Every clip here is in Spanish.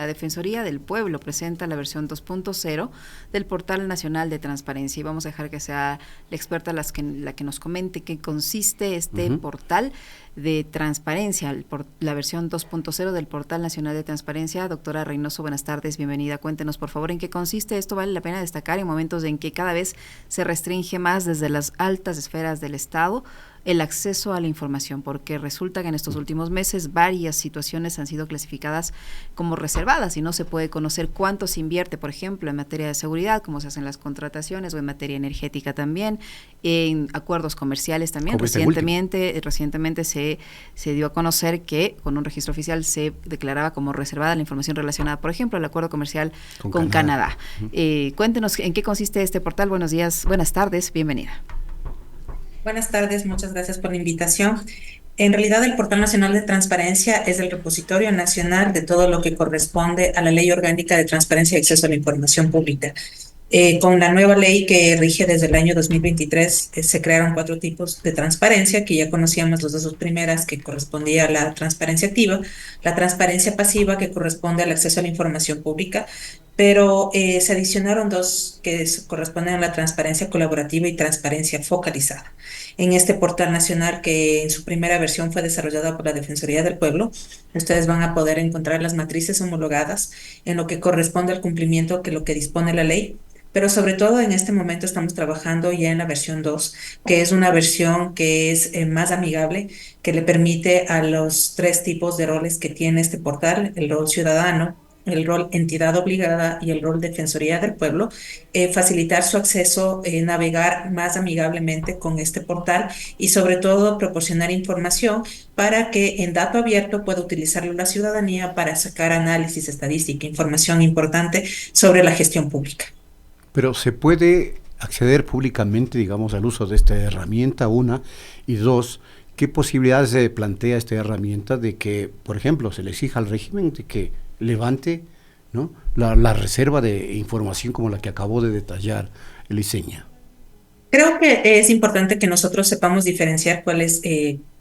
La Defensoría del Pueblo presenta la versión 2.0 del Portal Nacional de Transparencia y vamos a dejar que sea la experta la que nos comente qué consiste este portal de transparencia, la versión 2.0 del Portal Nacional de Transparencia. Doctora Reynoso, buenas tardes, bienvenida. Cuéntenos, por favor, en qué consiste. Esto vale la pena destacar en momentos en que cada vez se restringe más desde las altas esferas del Estado el acceso a la información, porque resulta que en estos últimos meses varias situaciones han sido clasificadas como reservadas y no se puede conocer cuánto se invierte, por ejemplo, en materia de seguridad, cómo se hacen las contrataciones, o en materia energética también, en acuerdos comerciales también. Recientemente se dio a conocer que con un registro oficial se declaraba como reservada la información relacionada, por ejemplo, al acuerdo comercial con Canadá. Cuéntenos en qué consiste este portal. Buenos días, buenas tardes, bienvenida. Buenas tardes, muchas gracias por la invitación. En realidad, el Portal Nacional de Transparencia es el repositorio nacional de todo lo que corresponde a la Ley Orgánica de Transparencia y Acceso a la Información Pública. Con la nueva ley que rige desde el año 2023, se crearon 4 tipos de transparencia, que ya conocíamos las dos primeras, que correspondía a la transparencia activa, la transparencia pasiva, que corresponde al acceso a la información pública, pero se adicionaron 2 que corresponden a la transparencia colaborativa y transparencia focalizada. En este portal nacional, que en su primera versión fue desarrollada por la Defensoría del Pueblo, ustedes van a poder encontrar las matrices homologadas en lo que corresponde al cumplimiento que lo que dispone la ley. Pero sobre todo en este momento estamos trabajando ya en la versión 2, que es una versión que es más amigable, que le permite a los 3 tipos de roles que tiene este portal: el rol ciudadano, el rol entidad obligada y el rol defensoría del pueblo, facilitar su acceso, navegar más amigablemente con este portal y sobre todo proporcionar información para que en dato abierto pueda utilizarlo la ciudadanía para sacar análisis estadística, información importante sobre la gestión pública. Pero se puede acceder públicamente, digamos, al uso de esta herramienta, una, y dos, ¿qué posibilidades se plantea esta herramienta de que, por ejemplo, se le exija al régimen de que levante, ¿no?, la reserva de información como la que acabó de detallar Liceña? Creo que es importante que nosotros sepamos diferenciar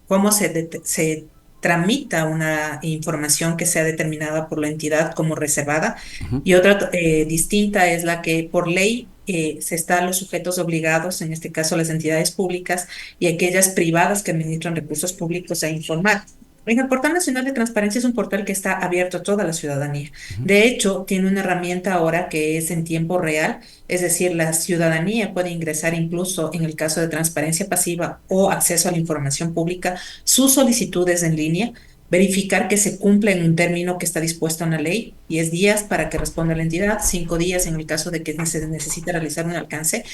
cómo se tramita una información que sea determinada por la entidad como reservada, y otra distinta es la que por ley se están los sujetos obligados, en este caso las entidades públicas y aquellas privadas que administran recursos públicos, a informar. En el Portal Nacional de Transparencia es un portal que está abierto a toda la ciudadanía. De hecho, tiene una herramienta ahora que es en tiempo real, es decir, la ciudadanía puede ingresar incluso en el caso de transparencia pasiva o acceso a la información pública, sus solicitudes en línea, verificar que se cumple en un término que está dispuesto en la ley: 10 días para que responda la entidad, 5 días en el caso de que se necesite realizar un alcance.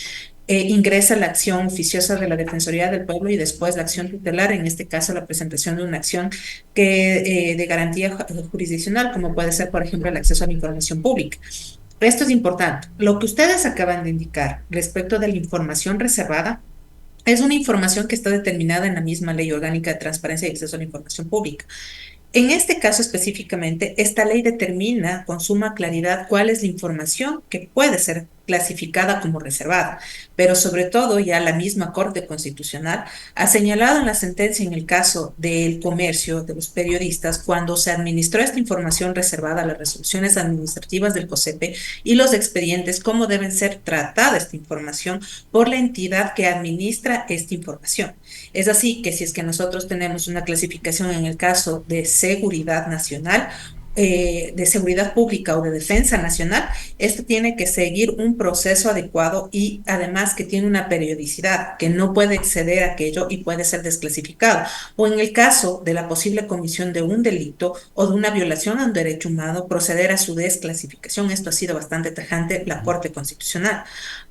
Ingresa la acción oficiosa de la Defensoría del Pueblo y después la acción tutelar, en este caso la presentación de una acción de garantía jurisdiccional, como puede ser, por ejemplo, el acceso a la información pública. Esto es importante. Lo que ustedes acaban de indicar respecto de la información reservada es una información que está determinada en la misma Ley Orgánica de Transparencia y Acceso a la Información Pública. En este caso específicamente, esta ley determina con suma claridad cuál es la información que puede ser clasificada como reservada, pero sobre todo ya la misma Corte Constitucional ha señalado en la sentencia, en el caso del comercio, de los periodistas, cuando se administró esta información reservada, las resoluciones administrativas del COSEPE y los expedientes, cómo deben ser tratada esta información por la entidad que administra esta información. Es así que si es que nosotros tenemos una clasificación en el caso de seguridad nacional, de seguridad pública o de defensa nacional, esto tiene que seguir un proceso adecuado y además que tiene una periodicidad, que no puede exceder aquello y puede ser desclasificado. O en el caso de la posible comisión de un delito o de una violación a un derecho humano, proceder a su desclasificación. Esto ha sido bastante tajante la Corte Constitucional.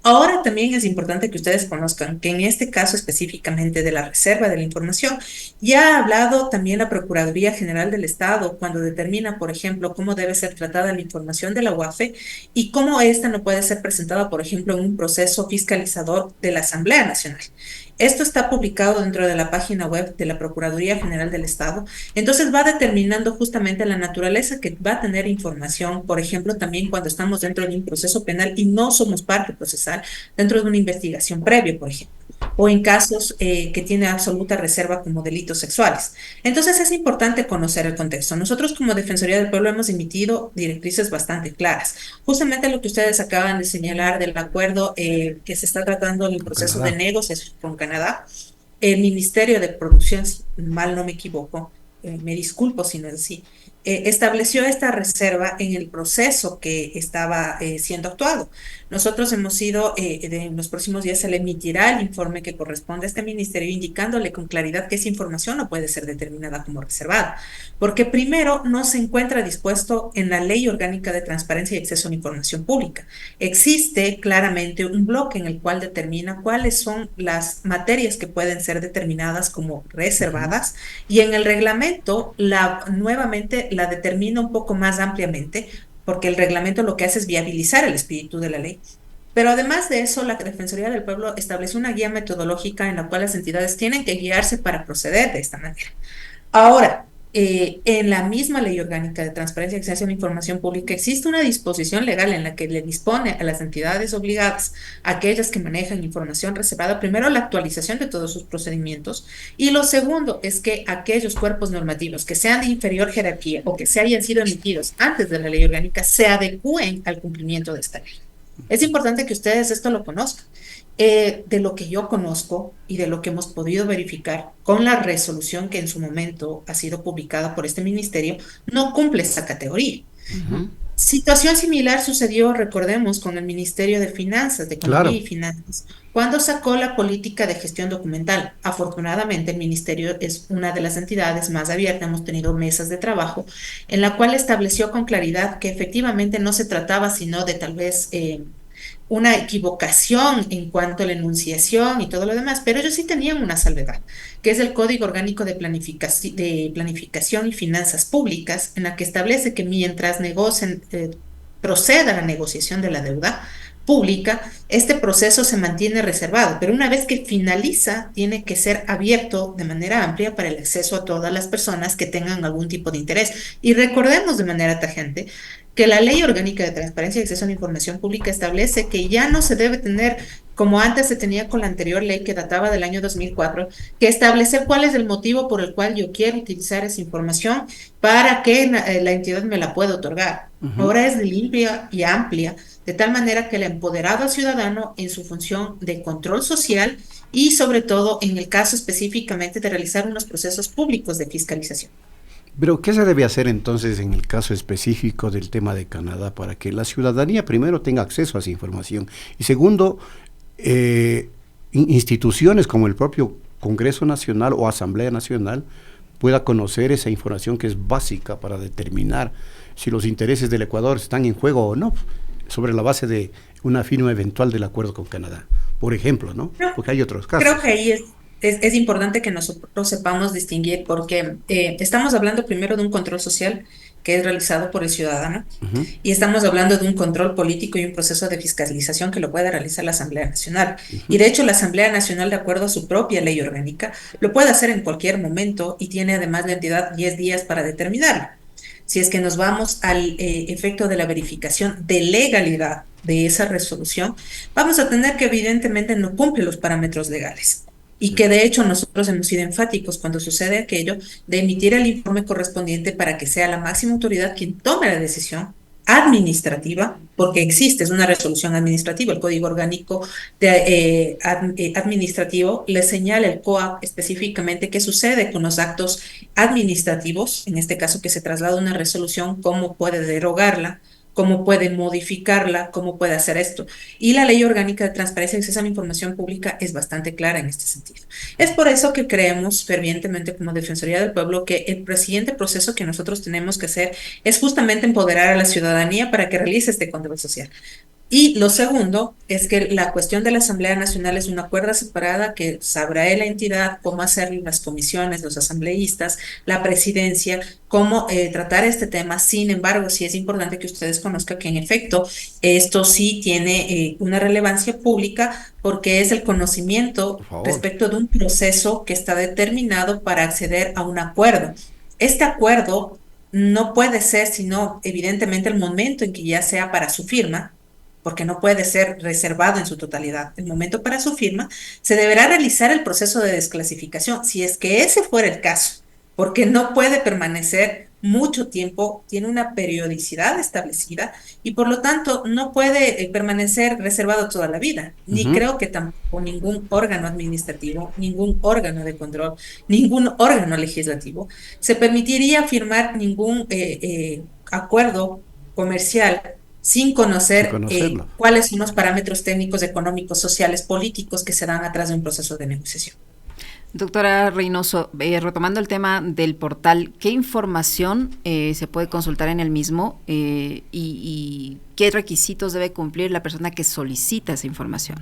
Ahora también es importante que ustedes conozcan que en este caso específicamente de la reserva de la información, ya ha hablado también la Procuraduría General del Estado cuando determina, por ejemplo, cómo debe ser tratada la información de la UAFE y cómo esta no puede ser presentada, por ejemplo, en un proceso fiscalizador de la Asamblea Nacional. Esto está publicado dentro de la página web de la Procuraduría General del Estado. Entonces va determinando justamente la naturaleza que va a tener información, por ejemplo, también cuando estamos dentro de un proceso penal y no somos parte procesal, dentro de una investigación previa, por ejemplo. o en casos que tiene absoluta reserva como delitos sexuales. Entonces es importante conocer el contexto. Nosotros como Defensoría del Pueblo hemos emitido directrices bastante claras. Justamente lo que ustedes acaban de señalar del acuerdo que se está tratando en el Con proceso de Canadá. negociación con Canadá, el Ministerio de Producción, si mal no me equivoco, me disculpo si no es así, estableció esta reserva en el proceso que estaba siendo actuado. Nosotros hemos ido, en los próximos días se le emitirá el informe que corresponde a este ministerio, indicándole con claridad que esa información no puede ser determinada como reservada, porque primero no se encuentra dispuesto en la Ley Orgánica de Transparencia y Acceso a la Información Pública. Existe claramente un bloque en el cual determina cuáles son las materias que pueden ser determinadas como reservadas y en el reglamento nuevamente la determina un poco más ampliamente porque el reglamento lo que hace es viabilizar el espíritu de la ley. Pero además de eso, la Defensoría del Pueblo establece una guía metodológica en la cual las entidades tienen que guiarse para proceder de esta manera. Ahora, en la misma Ley Orgánica de Transparencia y Acceso a la Información Pública existe una disposición legal en la que le dispone a las entidades obligadas, aquellas que manejan información reservada, primero la actualización de todos sus procedimientos y lo segundo es que aquellos cuerpos normativos que sean de inferior jerarquía o que se hayan sido emitidos antes de la Ley Orgánica se adecúen al cumplimiento de esta ley. Es importante que ustedes esto lo conozcan. De lo que yo conozco y de lo que hemos podido verificar con la resolución que en su momento ha sido publicada por este ministerio, no cumple esa categoría. Ujú. Situación similar sucedió, recordemos, con el Ministerio de Finanzas, de Economía Claro. y Finanzas, cuando sacó la política de gestión documental. Afortunadamente, el ministerio es una de las entidades más abiertas, hemos tenido mesas de trabajo en la cual estableció con claridad que efectivamente no se trataba sino de tal vez una equivocación en cuanto a la enunciación y todo lo demás, pero ellos sí tenían una salvedad, que es el Código Orgánico de Planificación y Finanzas Públicas, en la que establece que mientras negocien, proceda la negociación de la deuda pública, este proceso se mantiene reservado, pero una vez que finaliza, tiene que ser abierto de manera amplia para el acceso a todas las personas que tengan algún tipo de interés. Y recordemos de manera tajante que la Ley Orgánica de Transparencia y Acceso a la Información Pública establece que ya no se debe tener, como antes se tenía con la anterior ley que databa del año 2004, que establecer cuál es el motivo por el cual yo quiero utilizar esa información para que la entidad me la pueda otorgar. Ujú. Ahora es limpia y amplia, de tal manera que el empoderado al ciudadano en su función de control social y sobre todo en el caso específicamente de realizar unos procesos públicos de fiscalización. Pero, ¿qué se debe hacer entonces en el caso específico del tema de Canadá para que la ciudadanía primero tenga acceso a esa información? Y segundo, instituciones como el propio Congreso Nacional o Asamblea Nacional pueda conocer esa información que es básica para determinar si los intereses del Ecuador están en juego o no, sobre la base de una firma eventual del acuerdo con Canadá, por ejemplo, ¿no? Porque hay otros Creo casos. que ahí es importante que nosotros sepamos distinguir porque estamos hablando primero de un control social que es realizado por el ciudadano Ujú. y estamos hablando de un control político y un proceso de fiscalización que lo puede realizar la Asamblea Nacional. Y de hecho la Asamblea Nacional, de acuerdo a su propia ley orgánica, lo puede hacer en cualquier momento y tiene además la entidad 10 días para determinarlo. Si es que nos vamos al efecto de la verificación de legalidad de esa resolución, vamos a tener que evidentemente no cumple los parámetros legales. Y que de hecho nosotros hemos sido enfáticos cuando sucede aquello de emitir el informe correspondiente para que sea la máxima autoridad quien tome la decisión administrativa, porque existe, es una resolución administrativa, el Código Orgánico Administrativo le señala el COAP específicamente qué sucede con los actos administrativos, en este caso que se traslada una resolución, cómo puede derogarla, cómo puede modificarla, cómo puede hacer esto. Y la Ley Orgánica de Transparencia y Acceso a la Información Pública es bastante clara en este sentido. Es por eso que creemos fervientemente como Defensoría del Pueblo que el siguiente proceso que nosotros tenemos que hacer es justamente empoderar a la ciudadanía para que realice este control social. Y lo segundo es que la cuestión de la Asamblea Nacional es una cuerda separada que sabrá la entidad cómo hacer las comisiones, los asambleístas, la presidencia, cómo tratar este tema. Sin embargo, sí es importante que ustedes conozcan que en efecto esto sí tiene una relevancia pública porque es el conocimiento Por favor. respecto de un proceso que está determinado para acceder a un acuerdo. Este acuerdo no puede ser sino evidentemente el momento en que ya sea para su firma porque no puede ser reservado en su totalidad el momento para su firma, se deberá realizar el proceso de desclasificación, si es que ese fuera el caso, porque no puede permanecer mucho tiempo, tiene una periodicidad establecida y por lo tanto no puede permanecer reservado toda la vida. Ni creo que tampoco ningún órgano administrativo, ningún órgano de control, ningún órgano legislativo se permitiría firmar ningún acuerdo comercial sin Sin conocer conocerlo. cuáles son los parámetros técnicos, económicos, sociales, políticos que se dan atrás de un proceso de negociación. Doctora Reynoso, retomando el tema del portal, ¿qué información se puede consultar en el mismo y qué requisitos debe cumplir la persona que solicita esa información?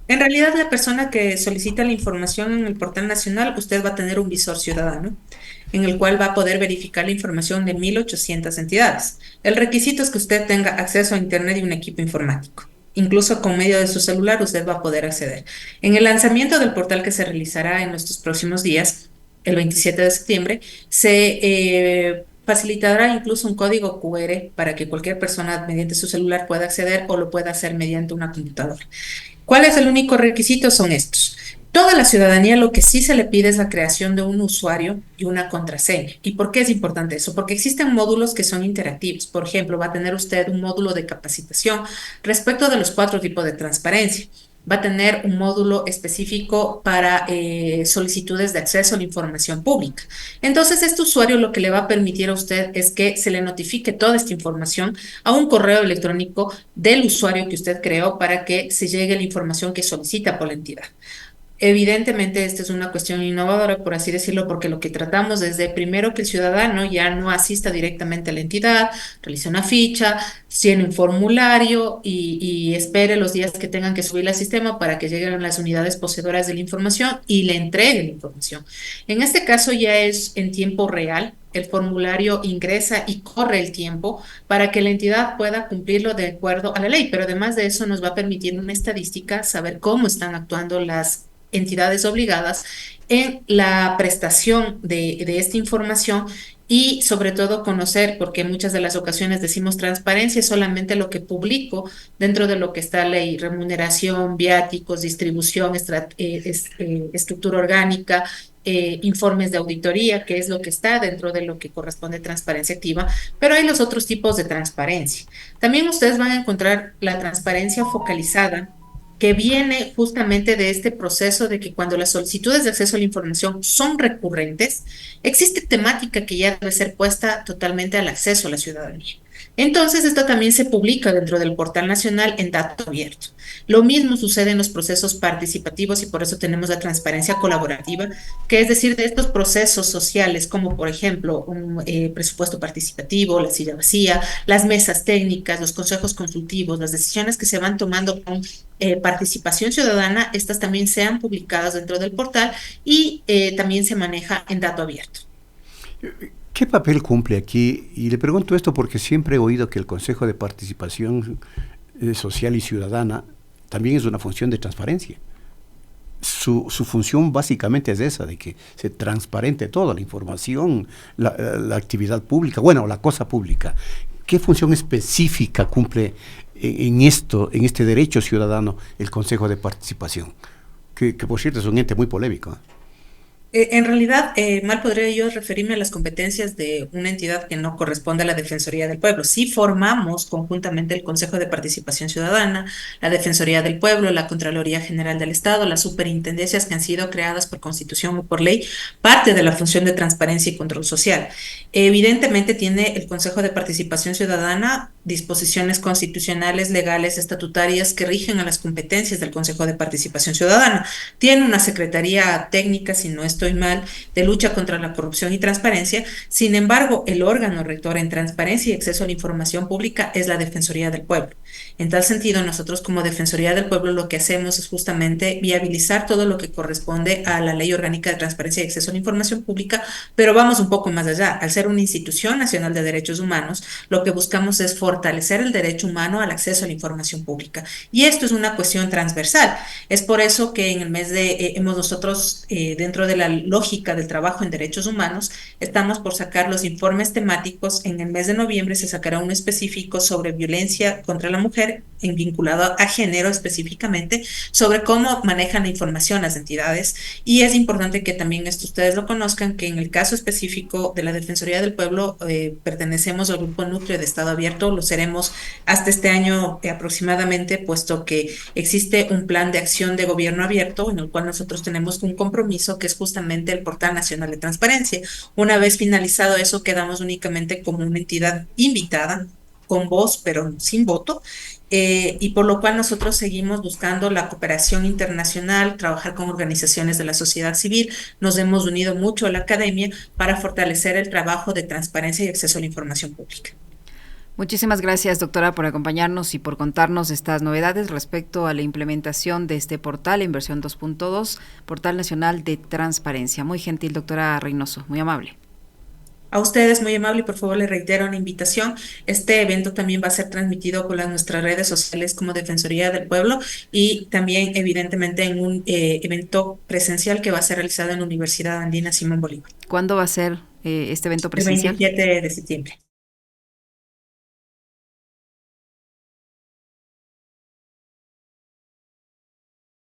En realidad, la persona que solicita la información en el portal nacional, usted va a tener un visor ciudadano en el cual va a poder verificar la información de 1.800 entidades. El requisito es que usted tenga acceso a Internet y un equipo informático. Incluso con medio de su celular usted va a poder acceder. En el lanzamiento del portal que se realizará en estos próximos días, el 27 de septiembre, se facilitará incluso un código QR para que cualquier persona mediante su celular pueda acceder o lo pueda hacer mediante una computadora. ¿Cuál es el único requisito? Son estos. Toda la ciudadanía lo que sí se le pide es la creación de un usuario y una contraseña. ¿Y por qué es importante eso? Porque existen módulos que son interactivos. Por ejemplo, va a tener usted un módulo de capacitación respecto de los 4 tipos de transparencia. Va a tener un módulo específico para solicitudes de acceso a la información pública. Entonces, este usuario lo que le va a permitir a usted es que se le notifique toda esta información a un correo electrónico del usuario que usted creó para que se llegue la información que solicita por la entidad. Evidentemente, esta es una cuestión innovadora, por así decirlo, porque lo que tratamos es de primero que el ciudadano ya no asista directamente a la entidad, realice una ficha, llene un formulario y espere los días que tengan que subir al sistema para que lleguen las unidades poseedoras de la información y le entreguen la información. En este caso ya es en tiempo real. El formulario ingresa y corre el tiempo para que la entidad pueda cumplirlo de acuerdo a la ley, pero además de eso nos va a permitir una estadística, saber cómo están actuando las entidades obligadas en la prestación de esta información y sobre todo conocer, porque en muchas de las ocasiones decimos transparencia es solamente lo que publico dentro de lo que está ley, remuneración, viáticos, distribución, estructura orgánica, informes de auditoría, que es lo que está dentro de lo que corresponde a transparencia activa, pero hay los otros tipos de transparencia. También ustedes van a encontrar la transparencia focalizada, que viene justamente de este proceso de que cuando las solicitudes de acceso a la información son recurrentes, existe temática que ya debe ser puesta totalmente al acceso a la ciudadanía. Entonces, esto también se publica dentro del portal nacional en dato abierto. Lo mismo sucede en los procesos participativos y por eso tenemos la transparencia colaborativa, que es decir, de estos procesos sociales, como por ejemplo un presupuesto participativo, la silla vacía, las mesas técnicas, los consejos consultivos, las decisiones que se van tomando con participación ciudadana, estas también sean publicadas dentro del portal y también se maneja en dato abierto. ¿Qué papel cumple aquí? Y le pregunto esto porque siempre he oído que el Consejo de Participación Social y Ciudadana también es una función de transparencia. Su función básicamente es esa, de que se transparente toda la información, la actividad pública, bueno, la cosa pública. ¿Qué función específica cumple en este derecho ciudadano, el Consejo de Participación? Que por cierto es un ente muy polémico. En realidad, mal podría yo referirme a las competencias de una entidad que no corresponde a la Defensoría del Pueblo. Sí formamos conjuntamente el Consejo de Participación Ciudadana, la Defensoría del Pueblo, la Contraloría General del Estado, las superintendencias que han sido creadas por Constitución o por ley, parte de la función de transparencia y control social. Evidentemente tiene el Consejo de Participación Ciudadana disposiciones constitucionales, legales, estatutarias que rigen a las competencias del Consejo de Participación Ciudadana. Tiene una secretaría técnica, si no estoy mal, de lucha contra la corrupción y transparencia. Sin embargo, el órgano rector en transparencia y acceso a la información pública es la Defensoría del Pueblo. En tal sentido, nosotros como Defensoría del Pueblo lo que hacemos es justamente viabilizar todo lo que corresponde a la Ley Orgánica de Transparencia y Acceso a la Información Pública, pero vamos un poco más allá. Al ser una institución nacional de derechos humanos, lo que buscamos es fortalecer el derecho humano al acceso a la información pública. Y esto es una cuestión transversal. Es por eso que en el mes de, hemos nosotros, dentro de la lógica del trabajo en derechos humanos, estamos por sacar los informes temáticos. En el mes de noviembre se sacará uno específico sobre violencia contra la mujer, vinculado a género específicamente, sobre cómo manejan la información las entidades. Y es importante que también esto ustedes lo conozcan, que en el caso específico de la Defensoría del Pueblo, pertenecemos al grupo núcleo de Estado Abierto, lo seremos hasta este año aproximadamente, puesto que existe un plan de acción de gobierno abierto en el cual nosotros tenemos un compromiso que es justamente el Portal Nacional de Transparencia. Una vez finalizado eso, quedamos únicamente como una entidad invitada, con voz pero sin voto, y por lo cual nosotros seguimos buscando la cooperación internacional, trabajar con organizaciones de la sociedad civil. Nos hemos unido mucho a la academia para fortalecer el trabajo de transparencia y acceso a la información pública. Muchísimas gracias, doctora, por acompañarnos y por contarnos estas novedades respecto a la implementación de este portal en versión 2.2, Portal Nacional de Transparencia. Muy gentil, doctora Reynoso, muy amable. A ustedes, muy amable, y por favor les reitero una invitación. Este evento también va a ser transmitido por nuestras redes sociales como Defensoría del Pueblo, y también evidentemente en un evento presencial que va a ser realizado en la Universidad Andina Simón Bolívar. ¿Cuándo va a ser este evento presencial? El 27 de septiembre.